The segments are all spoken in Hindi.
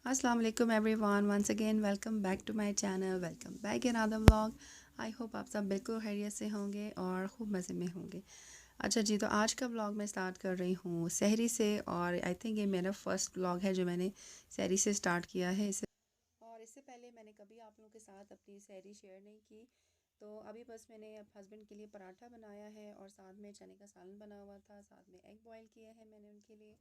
अस्सलाम वालेकुम everyone, once again welcome back to my channel, welcome back in other vlog. I hope आप सब बिल्कुल खैरियत से होंगे और ख़ूब मज़े में होंगे। अच्छा जी, तो आज का व्लॉग मैं स्टार्ट कर रही हूँ सहरी से, और आई थिंक ये मेरा फ़र्स्ट व्लॉग है जो मैंने सहरी से स्टार्ट किया है। इससे पहले मैंने कभी आप लोगों के साथ अपनी सहरी शेयर नहीं की। तो अभी बस मैंने अब हस्बैंड के लिए पराठा बनाया है और साथ में चने का सालन बना हुआ था, साथ में एग बॉयल किए हैं मैंने उनके लिए,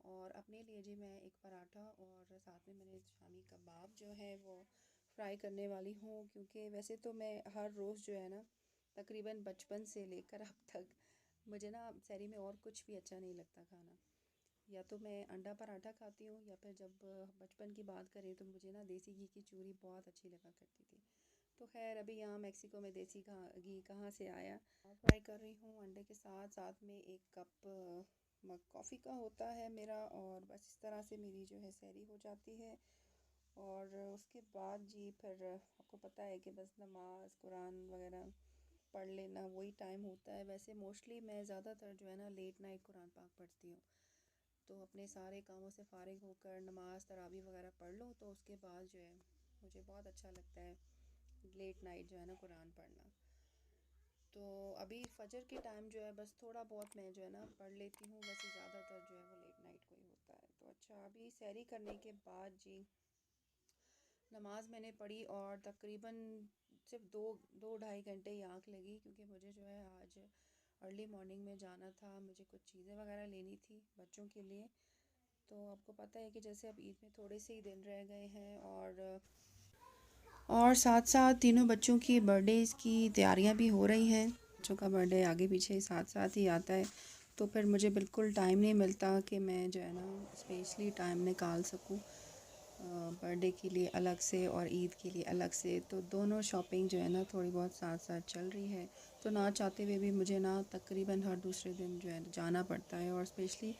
और अपने लिए जी मैं एक पराठा और साथ में मैंने शामी कबाब जो है वो फ्राई करने वाली हूँ। क्योंकि वैसे तो मैं हर रोज़ जो है ना, तकरीबन बचपन से लेकर अब तक मुझे ना सहरी में और कुछ भी अच्छा नहीं लगता खाना। या तो मैं अंडा पराठा खाती हूँ, या फिर जब बचपन की बात करें तो मुझे ना देसी घी की चूरी बहुत अच्छी लगा करती थी। तो खैर अभी यहाँ मेक्सिको में देसी घी कहाँ से आया। फ्राई कर रही हूँ अंडे के साथ, साथ में एक कप मग कॉफ़ी का होता है मेरा, और बस इस तरह से मेरी जो है सहरी हो जाती है। और उसके बाद जी फिर आपको पता है कि बस नमाज कुरान वगैरह पढ़ लेना वही टाइम होता है। वैसे मोस्टली मैं ज़्यादातर जो है ना लेट नाइट कुरान पाक पढ़ती हूँ। तो अपने सारे कामों से फ़ारिग होकर नमाज तरावी वगैरह पढ़ लो, तो उसके बाद जो है मुझे बहुत अच्छा लगता है लेट नाइट जो है ना कुरान पढ़ना। तो अभी फजर के टाइम जो है बस थोड़ा बहुत मैं जो है ना पढ़ लेती हूँ, वैसे ज़्यादातर जो है वो लेट नाइट को ही होता है। तो अच्छा, अभी सहरी करने के बाद जी नमाज़ मैंने पढ़ी, और तकरीबन सिर्फ दो दो ढाई घंटे ही आँख लगी, क्योंकि मुझे जो है आज अर्ली मॉर्निंग में जाना था, मुझे कुछ चीज़ें वगैरह लेनी थी बच्चों के लिए। तो आपको पता है कि जैसे अब ईद में थोड़े से ही दिन रह गए हैं, और साथ साथ तीनों बच्चों की बर्थडेज़ की तैयारियां भी हो रही हैं। बच्चों का बर्थडे आगे पीछे साथ साथ ही आता है, तो फिर मुझे बिल्कुल टाइम नहीं मिलता कि मैं जो है ना स्पेशली टाइम निकाल सकूं बर्थडे के लिए अलग से और ईद के लिए अलग से। तो दोनों शॉपिंग जो है ना थोड़ी बहुत साथ साथ चल रही है। तो ना चाहते हुए भी मुझे ना तकरीबन हर दूसरे दिन जो है जाना पड़ता है, और स्पेशली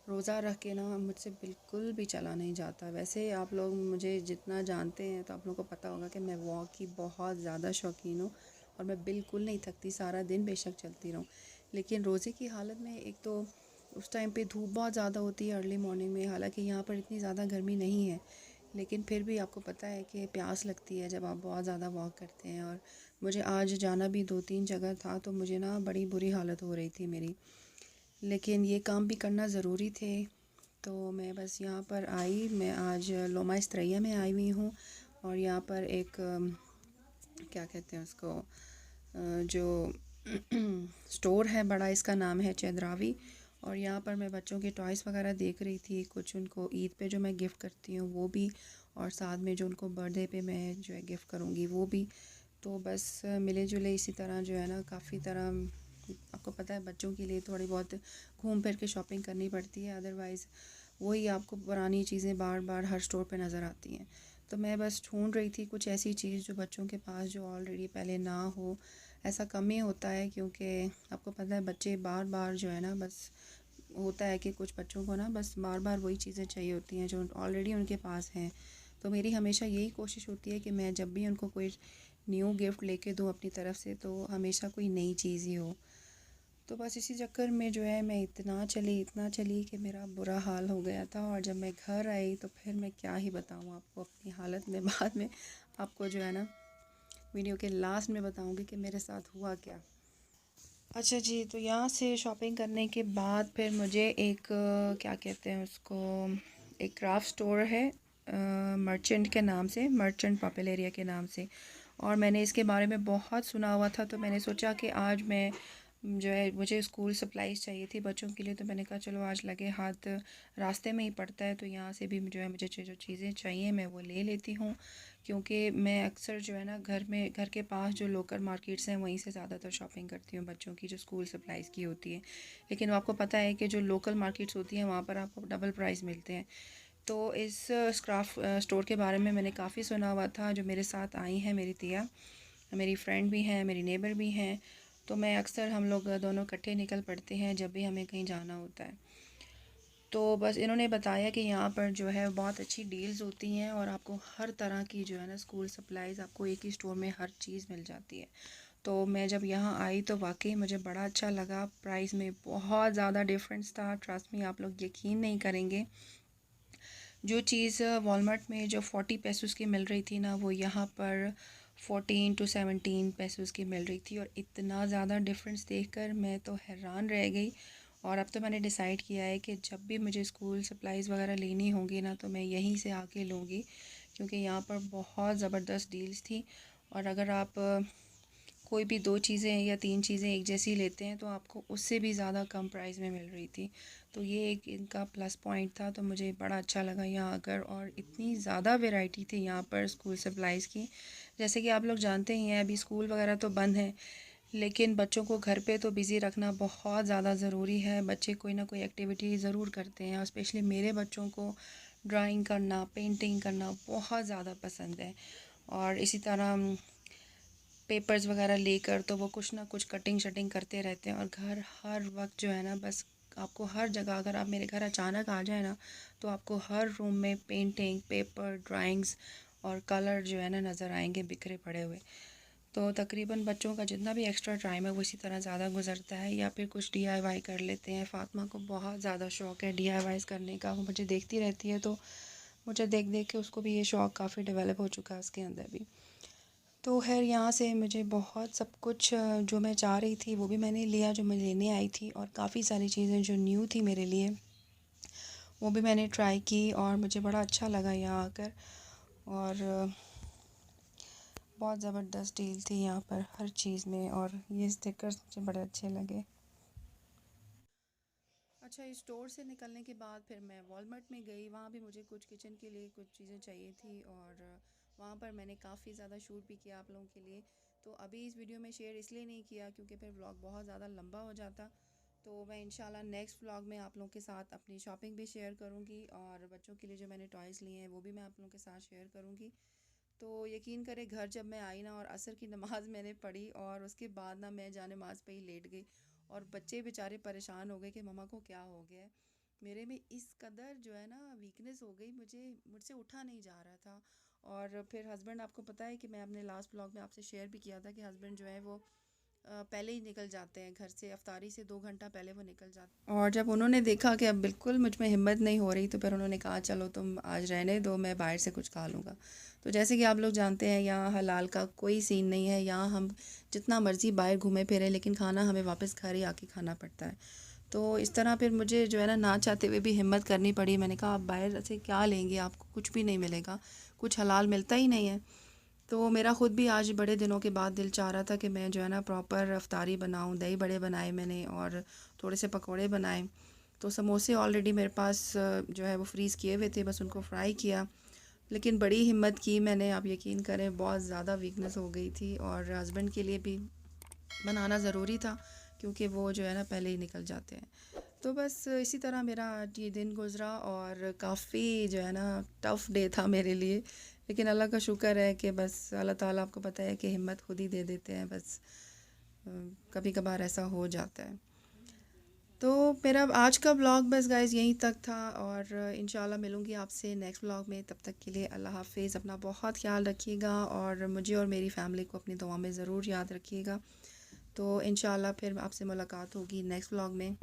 रोज़ा रख के ना मुझसे बिल्कुल भी चला नहीं जाता। वैसे आप लोग मुझे जितना जानते हैं तो आप लोगों को पता होगा कि मैं वॉक की बहुत ज़्यादा शौकीन हूँ, और मैं बिल्कुल नहीं थकती, सारा दिन बेशक चलती रहूँ। लेकिन रोज़े की हालत में एक तो उस टाइम पे धूप बहुत ज़्यादा होती है अर्ली मॉर्निंग में, हालांकि यहाँ पर इतनी ज़्यादा गर्मी नहीं है, लेकिन फिर भी आपको पता है कि प्यास लगती है जब आप बहुत ज़्यादा वॉक करते हैं। और मुझे आज जाना भी 2-3 जगह था, तो मुझे ना बड़ी बुरी हालत हो रही थी मेरी, लेकिन ये काम भी करना ज़रूरी थे। तो मैं बस यहाँ पर आई, मैं आज लोमा इस्त्रैया में आई हुई हूँ, और यहाँ पर एक क्या कहते हैं उसको, जो स्टोर है बड़ा, इसका नाम है चंद्रावी। और यहाँ पर मैं बच्चों के टॉयज़ वगैरह देख रही थी, कुछ उनको ईद पे जो मैं गिफ़्ट करती हूँ वो भी, और साथ में जो उनको बर्थडे पे मैं जो है गिफ़्ट करूँगी वो भी। तो बस मिले जुले इसी तरह जो है ना काफ़ी तरह, आपको पता है बच्चों के लिए थोड़ी बहुत घूम फिर के शॉपिंग करनी पड़ती है, अदरवाइज़ वही आपको पुरानी चीज़ें बार बार हर स्टोर पे नज़र आती हैं। तो मैं बस ढूंढ रही थी कुछ ऐसी चीज़ जो बच्चों के पास जो ऑलरेडी पहले ना हो। ऐसा कम ही होता है, क्योंकि आपको पता है बच्चे बार बार जो है ना, बस होता है कि कुछ बच्चों को ना बस बार बार वही चीज़ें चाहिए होती हैं जो ऑलरेडी उनके पास हैं। तो मेरी हमेशा यही कोशिश होती है कि मैं जब भी उनको कोई न्यू गिफ्ट लेके दूँ अपनी तरफ से, तो हमेशा कोई नई चीज़ ही हो। तो बस इसी चक्कर में जो है मैं इतना चली कि मेरा बुरा हाल हो गया था। और जब मैं घर आई तो फिर मैं क्या ही बताऊँ आपको अपनी हालत में, बाद में आपको जो है ना वीडियो के लास्ट में बताऊँगी कि मेरे साथ हुआ क्या। अच्छा जी, तो यहाँ से शॉपिंग करने के बाद फिर मुझे एक क्या कहते हैं उसको, एक क्राफ्ट स्टोर है मर्चेंट के नाम से, मर्चेंट पॉपुलर एरिया के नाम से, और मैंने इसके बारे में बहुत सुना हुआ था। तो मैंने सोचा कि आज मैं जो है, मुझे स्कूल सप्लाईज़ चाहिए थी बच्चों के लिए, तो मैंने कहा चलो आज लगे हाथ, रास्ते में ही पड़ता है, तो यहाँ से भी जो है मुझे जो चीज़ें चाहिए मैं वो ले लेती हूँ। क्योंकि मैं अक्सर जो है ना घर के पास जो लोकल मार्केट्स हैं वहीं से ज़्यादातर शॉपिंग करती हूँ बच्चों की जो स्कूल सप्लाईज़ की होती है। लेकिन आपको पता है कि जो लोकल मार्केट्स होती हैं वहाँ पर आपको डबल प्राइस मिलते हैं। तो इस क्राफ्ट स्टोर के बारे में मैंने काफ़ी सुना हुआ था। जो मेरे साथ आई हैं मेरी तिया, मेरी फ्रेंड भी हैं, मेरी नेबर भी हैं, तो मैं अक्सर हम लोग दोनों इकट्ठे निकल पड़ते हैं जब भी हमें कहीं जाना होता है। तो बस इन्होंने बताया कि यहाँ पर जो है बहुत अच्छी डील्स होती हैं और आपको हर तरह की जो है ना स्कूल सप्लाइज़ आपको एक ही स्टोर में हर चीज़ मिल जाती है। तो मैं जब यहाँ आई तो वाकई मुझे बड़ा अच्छा लगा। प्राइस में बहुत ज़्यादा डिफरेंस था, ट्रस्ट मी, आप लोग यकीन नहीं करेंगे। जो चीज़ वॉलमार्ट में जो 40 पैसों की मिल रही थी ना, वो यहाँ पर 14 टू 17 पैसों की मिल रही थी। और इतना ज़्यादा डिफरेंस देखकर मैं तो हैरान रह गई। और अब तो मैंने डिसाइड किया है कि जब भी मुझे स्कूल सप्लाइज़ वगैरह लेनी होगी ना, तो मैं यहीं से आके लूँगी, क्योंकि यहाँ पर बहुत ज़बरदस्त डील्स थी। और अगर आप कोई भी 2 चीज़ें या 3 चीज़ें एक जैसी लेते हैं तो आपको उससे भी ज़्यादा कम प्राइस में मिल रही थी। तो ये एक इनका प्लस पॉइंट था, तो मुझे बड़ा अच्छा लगा यहाँ आकर। और इतनी ज़्यादा वैरायटी थी यहाँ पर स्कूल सप्लाइज़ की। जैसे कि आप लोग जानते ही हैं, अभी स्कूल वगैरह तो बंद हैं, लेकिन बच्चों को घर पे तो बिज़ी रखना बहुत ज़्यादा ज़रूरी है। बच्चे कोई ना कोई एक्टिविटी ज़रूर करते हैं, और स्पेशली मेरे बच्चों को ड्राइंग करना, पेंटिंग करना बहुत ज़्यादा पसंद है। और इसी तरह पेपर्स वगैरह लेकर तो वो कुछ ना कुछ कटिंग शटिंग करते रहते हैं। और घर हर वक्त जो है ना, बस आपको हर जगह, अगर आप मेरे घर अचानक आ जाए ना, तो आपको हर रूम में पेंटिंग, पेपर, ड्राइंग्स और कलर जो है ना नज़र आएंगे बिखरे पड़े हुए। तो तकरीबन बच्चों का जितना भी एक्स्ट्रा टाइम है वो इसी तरह ज़्यादा गुजरता है, या फिर कुछ डीआईवाई कर लेते हैं। फ़ातिमा को बहुत ज़्यादा शौक़ है डीआईवाईस करने का, वो मुझे देखती रहती है, तो मुझे देख देख के उसको भी ये शौक़ काफ़ी डेवलप हो चुका है उसके अंदर भी। तो खैर यहाँ से मुझे बहुत सब कुछ जो मैं चाह रही थी वो भी मैंने लिया, जो मैं लेने आई थी। और काफ़ी सारी चीज़ें जो न्यू थी मेरे लिए वो भी मैंने ट्राई की, और मुझे बड़ा अच्छा लगा यहाँ आकर। और बहुत ज़बरदस्त डील थी यहाँ पर हर चीज़ में, और ये स्टिकर्स मुझे बड़े अच्छे लगे। अच्छा, इस स्टोर से निकलने के बाद फिर मैं वॉलमार्ट में गई। वहाँ भी मुझे कुछ किचन के लिए कुछ चीज़ें चाहिए थी, और वहाँ पर मैंने काफ़ी ज़्यादा शूट भी किया आप लोगों के लिए। तो अभी इस वीडियो में शेयर इसलिए नहीं किया क्योंकि फिर व्लॉग बहुत ज़्यादा लंबा हो जाता। तो मैं इंशाल्लाह नेक्स्ट व्लॉग में आप लोगों के साथ अपनी शॉपिंग भी शेयर करूँगी, और बच्चों के लिए जो मैंने टॉयज़ लिए हैं वो भी मैं आप लोगों के साथ शेयर करूँगी। तो यकीन करें, घर जब मैं आई ना और असर की नमाज़ मैंने पढ़ी, और उसके बाद ना मैं जाने नमाज़ पे ही लेट गई। और बच्चे बेचारे परेशान हो गए कि मम्मा को क्या हो गया है। मेरे में इस कदर जो है ना वीकनेस हो गई, मुझसे उठा नहीं जा रहा था। और फिर हस्बैंड, आपको पता है कि मैं अपने लास्ट ब्लॉग में आपसे शेयर भी किया था कि हस्बैंड जो है वो पहले ही निकल जाते हैं घर से, अफ्तारी से 2 घंटा पहले वो निकल जाते हैं। और जब उन्होंने देखा कि अब बिल्कुल मुझ में हिम्मत नहीं हो रही, तो फिर उन्होंने कहा चलो तुम आज रहने दो, मैं बाहर से कुछ खा लूँगा। तो जैसे कि आप लोग जानते हैं, यहाँ हलाल का कोई सीन नहीं है। यहाँ हम जितना मर्ज़ी बाहर घूमे फिरें, लेकिन खाना हमें वापस घर ही आके खाना पड़ता है। तो इस तरह फिर मुझे जो है ना चाहते हुए भी हिम्मत करनी पड़ी। मैंने कहा आप बाहर से क्या लेंगे, आपको कुछ भी नहीं मिलेगा, कुछ हलाल मिलता ही नहीं है। तो मेरा ख़ुद भी आज बड़े दिनों के बाद दिल चाह रहा था कि मैं जो है ना प्रॉपर अफ्तारी बनाऊं। दही बड़े बनाए मैंने, और थोड़े से पकोड़े बनाए। तो समोसे ऑलरेडी मेरे पास जो है वो फ्रीज़ किए हुए थे, बस उनको फ्राई किया। लेकिन बड़ी हिम्मत की मैंने, आप यकीन करें बहुत ज़्यादा वीकनेस हो गई थी। और हस्बैंड के लिए भी बनाना ज़रूरी था, क्योंकि वो जो है ना पहले ही निकल जाते हैं। तो बस इसी तरह मेरा आज ये दिन गुज़रा, और काफ़ी जो है ना टफ़ डे था मेरे लिए। लेकिन अल्लाह का शुक्र है कि बस अल्लाह ताला, आपको पता है कि हिम्मत खुद ही दे देते हैं। बस कभी कभार ऐसा हो जाता है। तो मेरा आज का ब्लॉग बस गाइस यहीं तक था, और इंशाल्लाह मिलूँगी आपसे नेक्स्ट ब्लॉग में। तब तक के लिए अल्लाह हाफ़िज़, अपना बहुत ख्याल रखिएगा, और मुझे और मेरी फ़ैमिली को अपनी दुआ में ज़रूर याद रखिएगा। तो इंशाल्लाह फिर आपसे मुलाकात होगी नेक्स्ट ब्लॉग में।